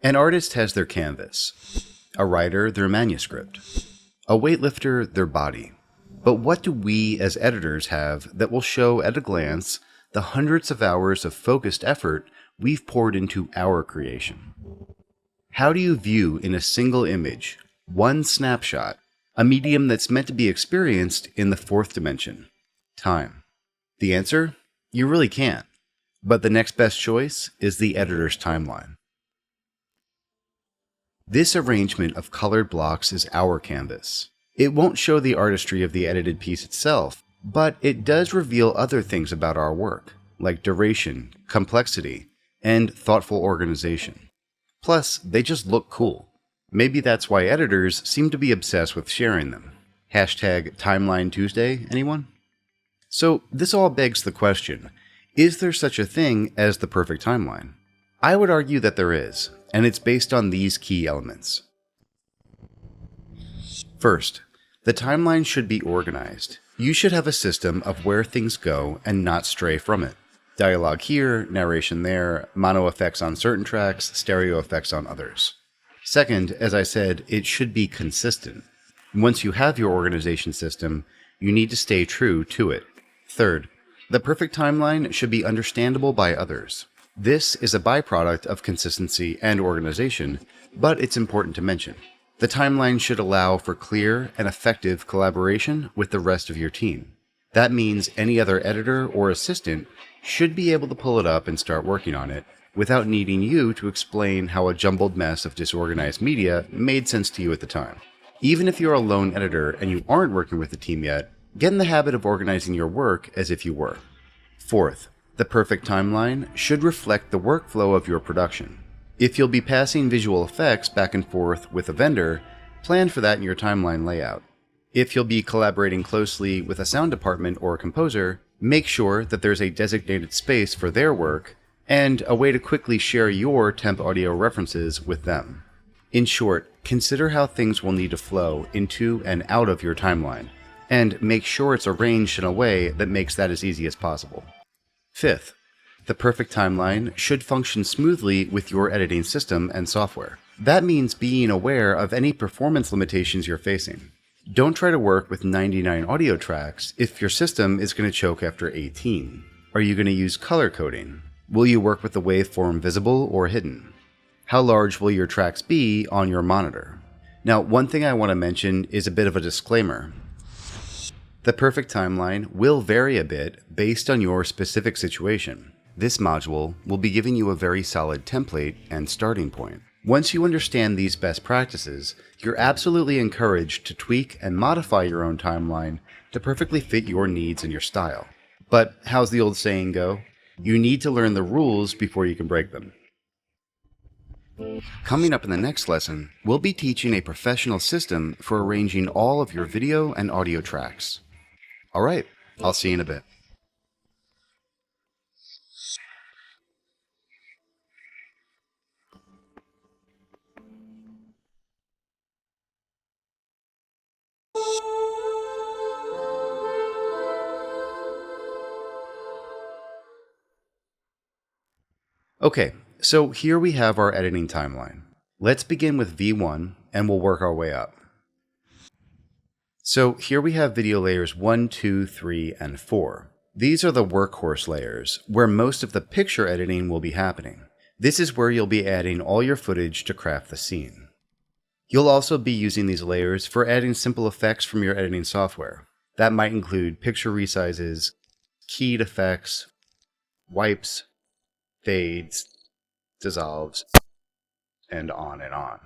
An artist has their canvas, a writer their manuscript, a weightlifter their body. But what do we as editors have that will show at a glance the hundreds of hours of focused effort we've poured into our creation? How do you view in a single image, one snapshot, a medium that's meant to be experienced in the fourth dimension, time? The answer? You really can't. But the next best choice is the editor's timeline. This arrangement of colored blocks is our canvas. It won't show the artistry of the edited piece itself, but it does reveal other things about our work, like duration, complexity, and thoughtful organization. Plus, they just look cool. Maybe that's why editors seem to be obsessed with sharing them. Hashtag Timeline Tuesday, anyone? So this all begs the question, is there such a thing as the perfect timeline? I would argue that there is, and it's based on these key elements. First, the timeline should be organized. You should have a system of where things go and not stray from it. Dialogue here, narration there, mono effects on certain tracks, stereo effects on others. Second, as I said, it should be consistent. Once you have your organization system, you need to stay true to it. Third, the perfect timeline should be understandable by others. This is a byproduct of consistency and organization, but it's important to mention. The timeline should allow for clear and effective collaboration with the rest of your team. That means any other editor or assistant should be able to pull it up and start working on it without needing you to explain how a jumbled mess of disorganized media made sense to you at the time. Even if you're a lone editor and you aren't working with the team yet, get in the habit of organizing your work as if you were. Fourth, the perfect timeline should reflect the workflow of your production. If you'll be passing visual effects back and forth with a vendor, plan for that in your timeline layout. If you'll be collaborating closely with a sound department or a composer, make sure that there's a designated space for their work and a way to quickly share your temp audio references with them. In short, consider how things will need to flow into and out of your timeline, and make sure it's arranged in a way that makes that as easy as possible. Fifth, the perfect timeline should function smoothly with your editing system and software. That means being aware of any performance limitations you're facing. Don't try to work with 99 audio tracks if your system is going to choke after 18. Are you going to use color coding? Will you work with the waveform visible or hidden? How large will your tracks be on your monitor? Now, one thing I want to mention is a bit of a disclaimer. The perfect timeline will vary a bit based on your specific situation. This module will be giving you a very solid template and starting point. Once you understand these best practices, you're absolutely encouraged to tweak and modify your own timeline to perfectly fit your needs and your style. But how's the old saying go? You need to learn the rules before you can break them. Coming up in the next lesson, we'll be teaching a professional system for arranging all of your video and audio tracks. All right, I'll see you in a bit. Okay, so here we have our editing timeline. Let's begin with V1 and we'll work our way up. So here we have video layers 1, 2, 3, and 4. These are the workhorse layers, where most of the picture editing will be happening. This is where you'll be adding all your footage to craft the scene. You'll also be using these layers for adding simple effects from your editing software. That might include picture resizes, keyed effects, wipes, fades, dissolves, and on and on.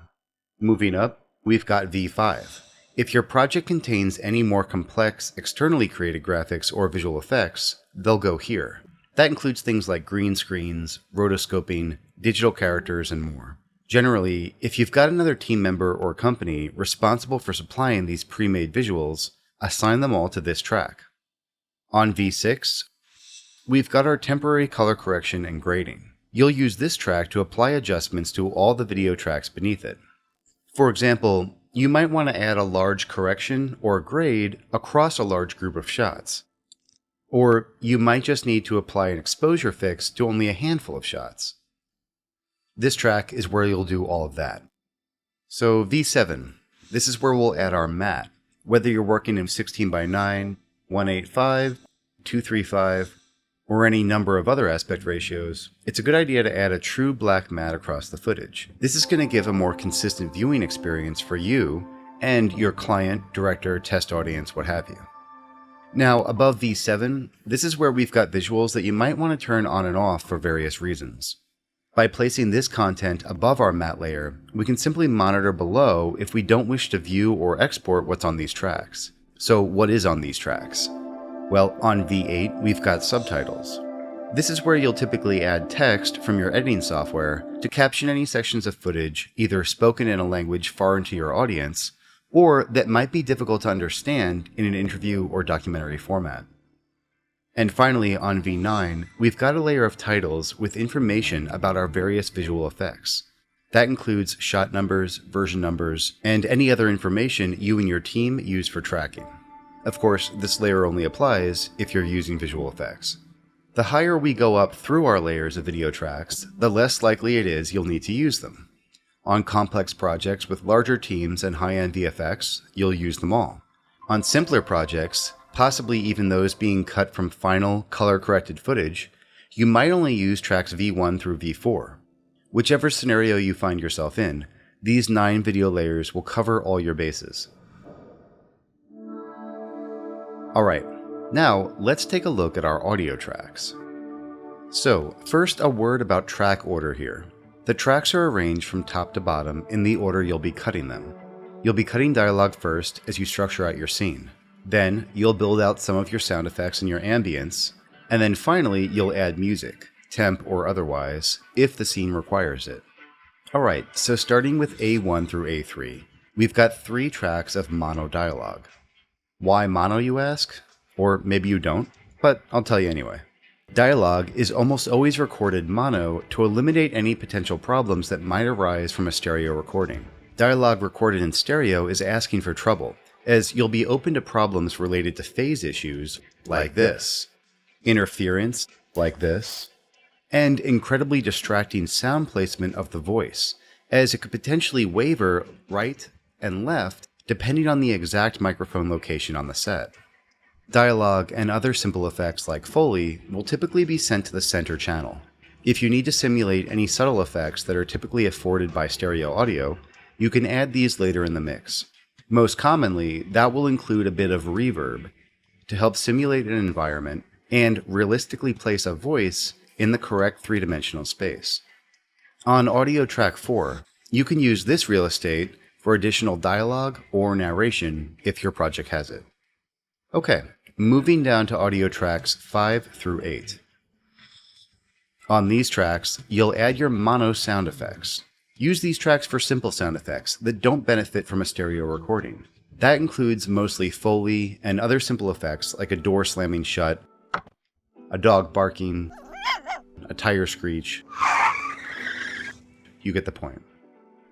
Moving up, we've got V5. If your project contains any more complex, externally created graphics or visual effects, they'll go here. That includes things like green screens, rotoscoping, digital characters, and more. Generally, if you've got another team member or company responsible for supplying these pre-made visuals, assign them all to this track. On V6, we've got our temporary color correction and grading. You'll use this track to apply adjustments to all the video tracks beneath it. For example, you might want to add a large correction or grade across a large group of shots. Or you might just need to apply an exposure fix to only a handful of shots. This track is where you'll do all of that. So V7, this is where we'll add our mat. Whether you're working in 16:9, 1:8:5, 2:3:5, or any number of other aspect ratios, it's a good idea to add a true black mat across the footage. This is going to give a more consistent viewing experience for you and your client, director, test audience, what have you. Now, above V7, this is where we've got visuals that you might want to turn on and off for various reasons. By placing this content above our mat layer, we can simply monitor below if we don't wish to view or export what's on these tracks. So what is on these tracks? Well, on V8, we've got subtitles. This is where you'll typically add text from your editing software to caption any sections of footage either spoken in a language foreign to your audience, or that might be difficult to understand in an interview or documentary format. And finally, on V9, we've got a layer of titles with information about our various visual effects. That includes shot numbers, version numbers, and any other information you and your team use for tracking. Of course, this layer only applies if you're using visual effects. The higher we go up through our layers of video tracks, the less likely it is you'll need to use them. On complex projects with larger teams and high-end VFX, you'll use them all. On simpler projects, possibly even those being cut from final, color-corrected footage, you might only use tracks V1 through V4. Whichever scenario you find yourself in, these 9 video layers will cover all your bases. Alright, now let's take a look at our audio tracks. So, first a word about track order here. The tracks are arranged from top to bottom in the order you'll be cutting them. You'll be cutting dialogue first as you structure out your scene. Then, you'll build out some of your sound effects and your ambience, and then finally, you'll add music, temp or otherwise, if the scene requires it. Alright, so starting with A1 through A3, we've got 3 tracks of mono dialogue. Why mono, you ask? Or maybe you don't, but I'll tell you anyway. Dialogue is almost always recorded mono to eliminate any potential problems that might arise from a stereo recording. Dialogue recorded in stereo is asking for trouble, as you'll be open to problems related to phase issues, like this, interference, like this, and incredibly distracting sound placement of the voice, as it could potentially waver right and left depending on the exact microphone location on the set. Dialogue and other simple effects like Foley will typically be sent to the center channel. If you need to simulate any subtle effects that are typically afforded by stereo audio, you can add these later in the mix. Most commonly, that will include a bit of reverb to help simulate an environment and realistically place a voice in the correct three-dimensional space. On audio track 4, you can use this real estate for additional dialogue or narration if your project has it. Okay, moving down to audio tracks 5 through 8. On these tracks, you'll add your mono sound effects. Use these tracks for simple sound effects that don't benefit from a stereo recording. That includes mostly Foley and other simple effects like a door slamming shut, a dog barking, a tire screech. You get the point.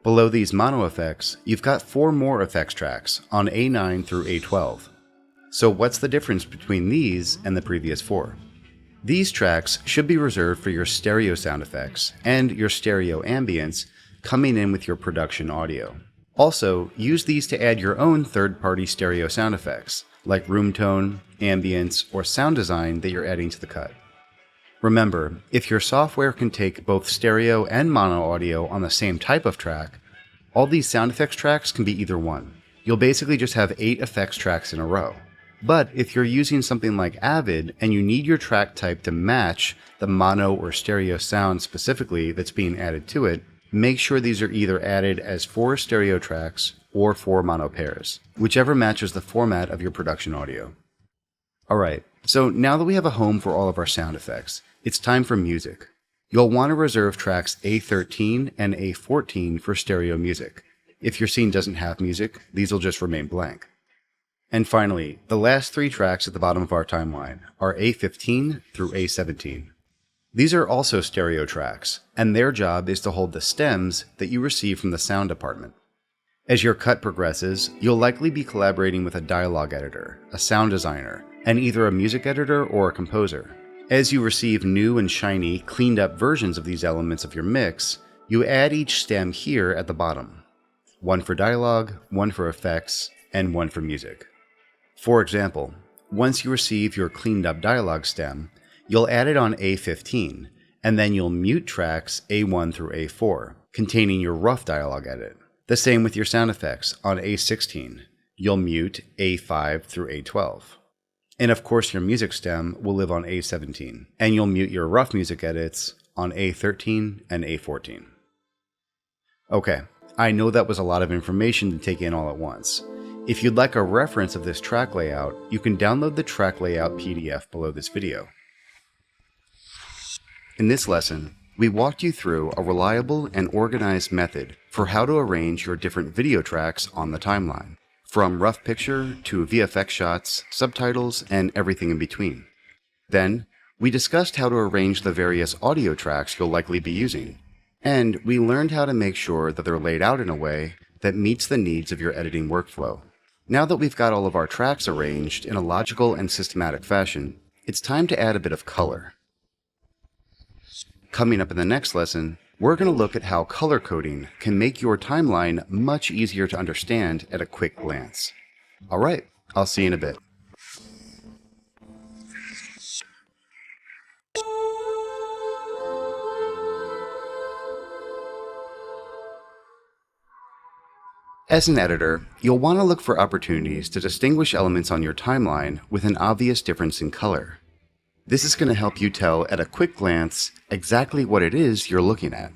Below these mono effects, you've got 4 more effects tracks on A9 through A12. So what's the difference between these and the previous 4? These tracks should be reserved for your stereo sound effects and your stereo ambience coming in with your production audio. Also, use these to add your own third-party stereo sound effects, like room tone, ambience, or sound design that you're adding to the cut. Remember, if your software can take both stereo and mono audio on the same type of track, all these sound effects tracks can be either one. You'll basically just have 8 effects tracks in a row. But if you're using something like Avid and you need your track type to match the mono or stereo sound specifically that's being added to it, make sure these are either added as 4 stereo tracks or 4 mono pairs, whichever matches the format of your production audio. Alright, so now that we have a home for all of our sound effects, it's time for music. You'll want to reserve tracks A13 and A14 for stereo music. If your scene doesn't have music, these will just remain blank. And finally, the last 3 tracks at the bottom of our timeline are A15 through A17. These are also stereo tracks, and their job is to hold the stems that you receive from the sound department. As your cut progresses, you'll likely be collaborating with a dialogue editor, a sound designer, and either a music editor or a composer. As you receive new and shiny, cleaned up versions of these elements of your mix, You add each stem here at the bottom. One for dialogue, one for effects, and one for music. For example, once you receive your cleaned up dialogue stem, you'll add it on A15, and then you'll mute tracks A1 through A4, containing your rough dialogue edit. The same with your sound effects on A16. You'll mute A5 through A12. And of course your music stem will live on A17, and you'll mute your rough music edits on A13 and A14. Okay, I know that was a lot of information to take in all at once. If you'd like a reference of this track layout, you can download the track layout PDF below this video. In this lesson, we walked you through a reliable and organized method for how to arrange your different video tracks on the timeline, from rough picture to VFX shots, subtitles, and everything in between. Then, we discussed how to arrange the various audio tracks you'll likely be using, and we learned how to make sure that they're laid out in a way that meets the needs of your editing workflow. Now that we've got all of our tracks arranged in a logical and systematic fashion, it's time to add a bit of color. Coming up in the next lesson, we're going to look at how color coding can make your timeline much easier to understand at a quick glance. Alright, I'll see you in a bit. As an editor, you'll want to look for opportunities to distinguish elements on your timeline with an obvious difference in color. This is going to help you tell at a quick glance exactly what it is you're looking at.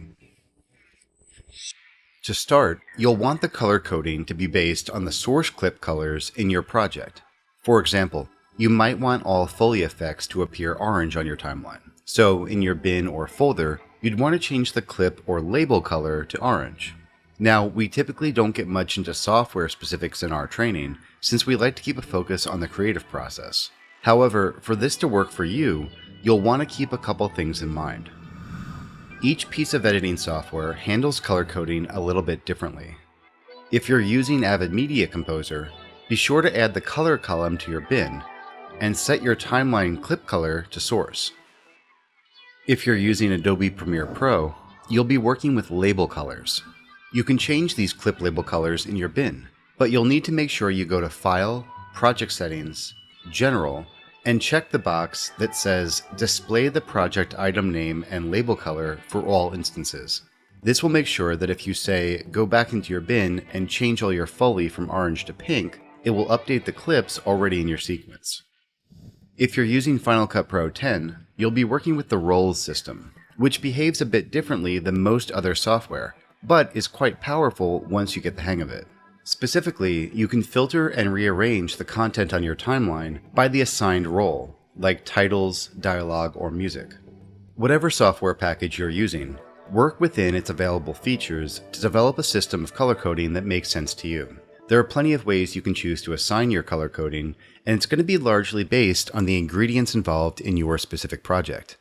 To start, you'll want the color coding to be based on the source clip colors in your project. For example, you might want all Foley effects to appear orange on your timeline. So in your bin or folder, you'd want to change the clip or label color to orange. Now, we typically don't get much into software specifics in our training, since we like to keep a focus on the creative process. However, for this to work for you, you'll want to keep a couple things in mind. Each piece of editing software handles color coding a little bit differently. If you're using Avid Media Composer, be sure to add the color column to your bin, and set your timeline clip color to source. If you're using Adobe Premiere Pro, you'll be working with label colors. You can change these clip label colors in your bin, but you'll need to make sure you go to File, Project Settings, General, and check the box that says Display the project item name and label color for all instances. This will make sure that if you say go back into your bin and change all your Foley from orange to pink, it will update the clips already in your sequence. If you're using Final Cut Pro 10, you'll be working with the Roles system, which behaves a bit differently than most other software, but is quite powerful once you get the hang of it. Specifically, you can filter and rearrange the content on your timeline by the assigned role, like titles, dialogue, or music. Whatever software package you're using, work within its available features to develop a system of color coding that makes sense to you. There are plenty of ways you can choose to assign your color coding, and it's going to be largely based on the ingredients involved in your specific project.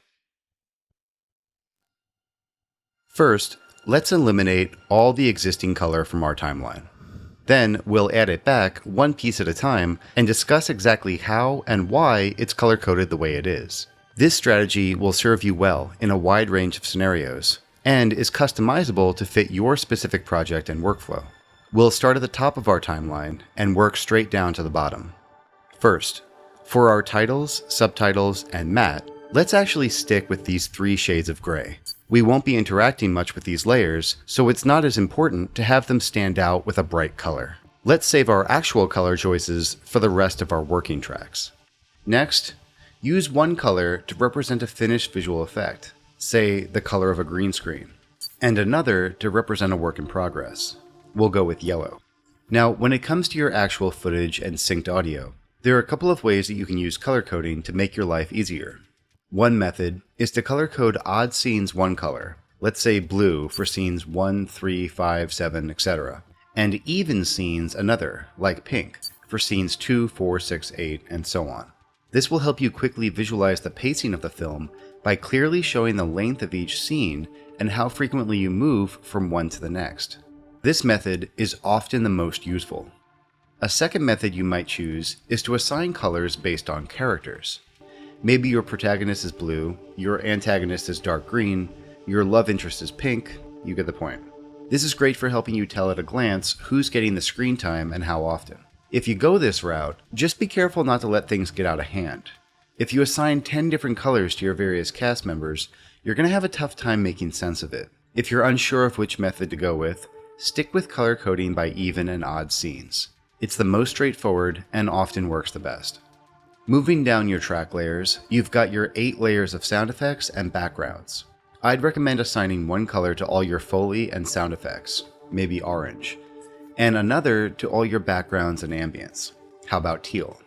First, let's eliminate all the existing color from our timeline. Then we'll add it back one piece at a time and discuss exactly how and why it's color-coded the way it is. This strategy will serve you well in a wide range of scenarios and is customizable to fit your specific project and workflow. We'll start at the top of our timeline and work straight down to the bottom. First, for our titles, subtitles, and matte, let's actually stick with these 3 shades of gray. We won't be interacting much with these layers, so it's not as important to have them stand out with a bright color. Let's save our actual color choices for the rest of our working tracks. Next, use one color to represent a finished visual effect, say the color of a green screen, and another to represent a work in progress. We'll go with yellow. Now, when it comes to your actual footage and synced audio, there are a couple of ways that you can use color coding to make your life easier. One method is to color code odd scenes one color, let's say blue for scenes 1, 3, 5, 7, etc., and even scenes another, like pink, for scenes 2, 4, 6, 8, and so on. This will help you quickly visualize the pacing of the film by clearly showing the length of each scene and how frequently you move from one to the next. This method is often the most useful. A second method you might choose is to assign colors based on characters. Maybe your protagonist is blue, your antagonist is dark green, your love interest is pink, You get the point. This is great for helping you tell at a glance who's getting the screen time and how often. If you go this route, just be careful not to let things get out of hand. If you assign 10 different colors to your various cast members, you're going to have a tough time making sense of it. If you're unsure of which method to go with, stick with color coding by even and odd scenes. It's the most straightforward and often works the best. Moving down your track layers, you've got your 8 layers of sound effects and backgrounds. I'd recommend assigning one color to all your Foley and sound effects, maybe orange, and another to all your backgrounds and ambience. How about teal?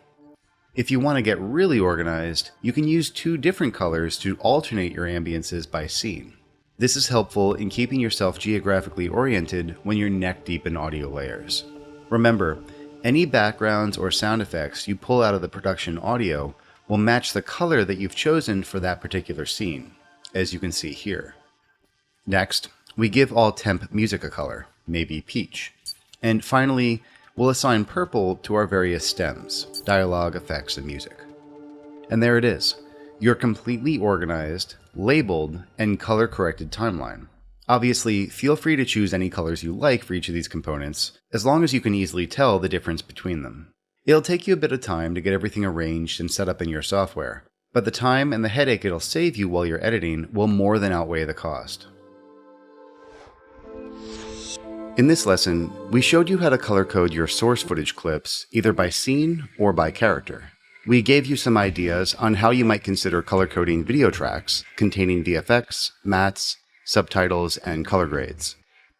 If you want to get really organized, you can use 2 different colors to alternate your ambiences by scene. This is helpful in keeping yourself geographically oriented when you're neck deep in audio layers. Remember, any backgrounds or sound effects you pull out of the production audio will match the color that you've chosen for that particular scene, as you can see here. Next, we give all temp music a color, maybe peach. And finally, we'll assign purple to our various stems, dialogue, effects, and music. And there it is. Your completely organized, labeled, and color-corrected timeline. Obviously, feel free to choose any colors you like for each of these components, as long as you can easily tell the difference between them. It'll take you a bit of time to get everything arranged and set up in your software, but the time and the headache it'll save you while you're editing will more than outweigh the cost. In this lesson, we showed you how to color code your source footage clips either by scene or by character. We gave you some ideas on how you might consider color coding video tracks containing VFX, mats, subtitles, and color grades.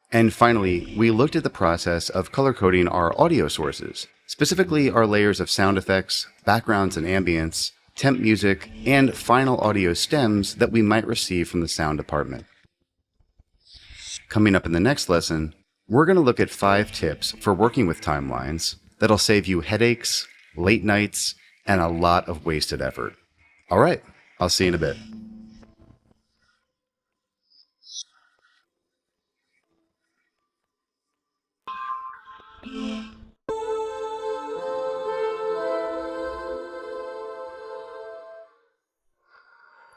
And finally, we looked at the process of color coding our audio sources, specifically our layers of sound effects, backgrounds and ambience, temp music, and final audio stems that we might receive from the sound department. Coming up in the next lesson, we're going to look at 5 tips for working with timelines that'll save you headaches, late nights, and a lot of wasted effort. All right, I'll see you in a bit.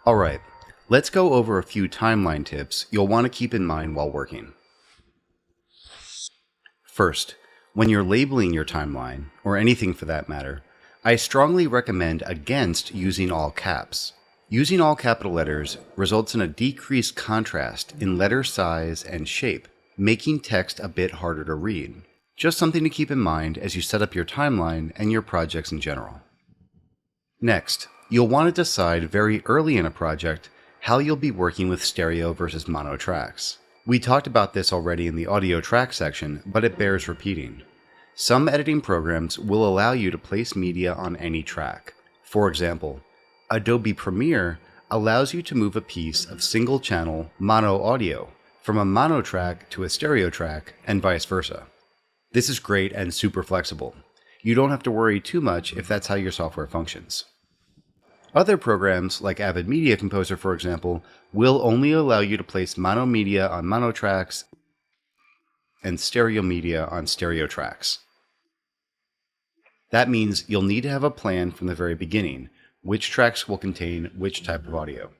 All right, let's go over a few timeline tips you'll want to keep in mind while working. First, when you're labeling your timeline, or anything for that matter, I strongly recommend against using all caps. Using all capital letters results in a decreased contrast in letter size and shape, making text a bit harder to read. Just something to keep in mind as you set up your timeline and your projects in general. Next, you'll want to decide very early in a project how you'll be working with stereo versus mono tracks. We talked about this already in the audio track section, but it bears repeating. Some editing programs will allow you to place media on any track. For example, Adobe Premiere allows you to move a piece of single-channel mono audio from a mono track to a stereo track and vice versa. This is great and super flexible. You don't have to worry too much if that's how your software functions. Other programs, like Avid Media Composer for example, will only allow you to place mono media on mono tracks and stereo media on stereo tracks. That means you'll need to have a plan from the very beginning, which tracks will contain which type of audio.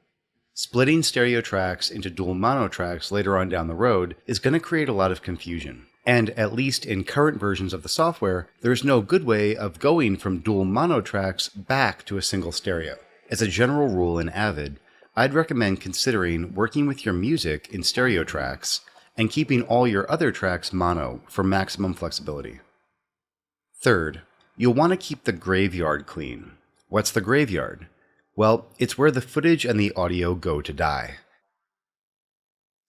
Splitting stereo tracks into dual mono tracks later on down the road is going to create a lot of confusion. And at least in current versions of the software, there's no good way of going from dual mono tracks back to a single stereo. As a general rule in Avid, I'd recommend considering working with your music in stereo tracks and keeping all your other tracks mono for maximum flexibility. Third, you'll want to keep the graveyard clean. What's the graveyard? Well, it's where the footage and the audio go to die.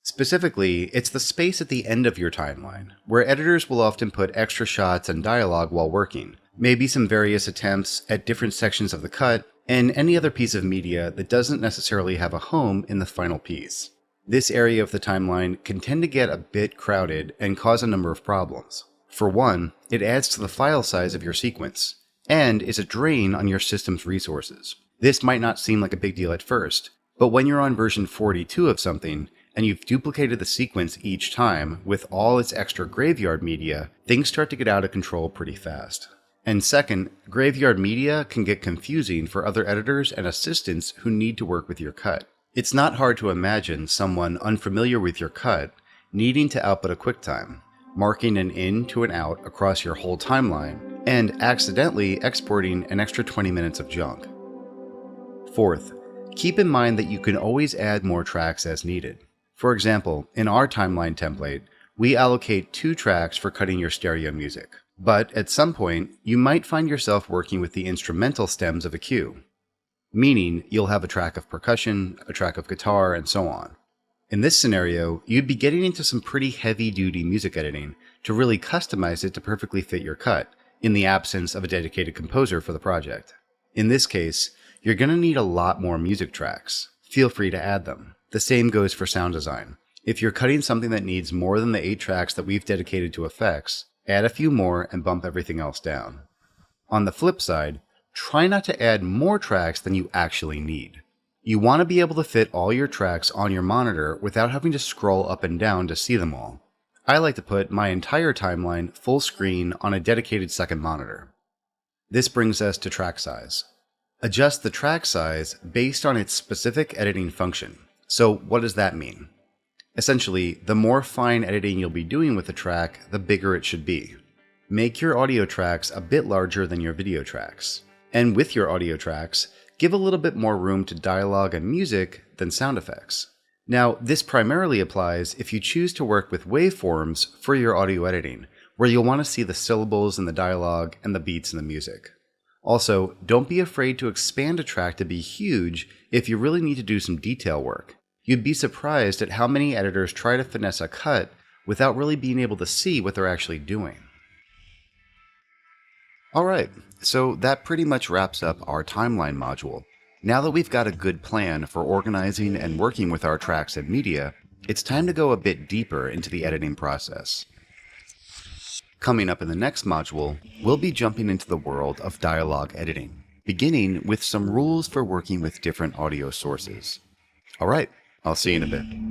Specifically, it's the space at the end of your timeline, where editors will often put extra shots and dialogue while working, maybe some various attempts at different sections of the cut, and any other piece of media that doesn't necessarily have a home in the final piece. This area of the timeline can tend to get a bit crowded and cause a number of problems. For one, it adds to the file size of your sequence, and is a drain on your system's resources. This might not seem like a big deal at first, but when you're on version 42 of something, and you've duplicated the sequence each time with all its extra graveyard media, things start to get out of control pretty fast. And second, graveyard media can get confusing for other editors and assistants who need to work with your cut. It's not hard to imagine someone unfamiliar with your cut needing to output a QuickTime, marking an in to an out across your whole timeline, and accidentally exporting an extra 20 minutes of junk. Fourth, keep in mind that you can always add more tracks as needed. For example, in our timeline template, we allocate 2 tracks for cutting your stereo music. But at some point, you might find yourself working with the instrumental stems of a cue, meaning you'll have a track of percussion, a track of guitar, and so on. In this scenario, you'd be getting into some pretty heavy-duty music editing to really customize it to perfectly fit your cut, in the absence of a dedicated composer for the project. In this case, you're going to need a lot more music tracks. Feel free to add them. The same goes for sound design. If you're cutting something that needs more than the 8 tracks that we've dedicated to effects, add a few more and bump everything else down. On the flip side, try not to add more tracks than you actually need. You want to be able to fit all your tracks on your monitor without having to scroll up and down to see them all. I like to put my entire timeline full screen on a dedicated second monitor. This brings us to track size. Adjust the track size based on its specific editing function. So what does that mean? Essentially, the more fine editing you'll be doing with a track, the bigger it should be. Make your audio tracks a bit larger than your video tracks. And with your audio tracks, give a little bit more room to dialogue and music than sound effects. Now, this primarily applies if you choose to work with waveforms for your audio editing, where you'll want to see the syllables in the dialogue and the beats in the music. Also, don't be afraid to expand a track to be huge if you really need to do some detail work. You'd be surprised at how many editors try to finesse a cut without really being able to see what they're actually doing. Alright, so that pretty much wraps up our timeline module. Now that we've got a good plan for organizing and working with our tracks and media, it's time to go a bit deeper into the editing process. Coming up in the next module, we'll be jumping into the world of dialogue editing, beginning with some rules for working with different audio sources. Alright, I'll see you in a bit.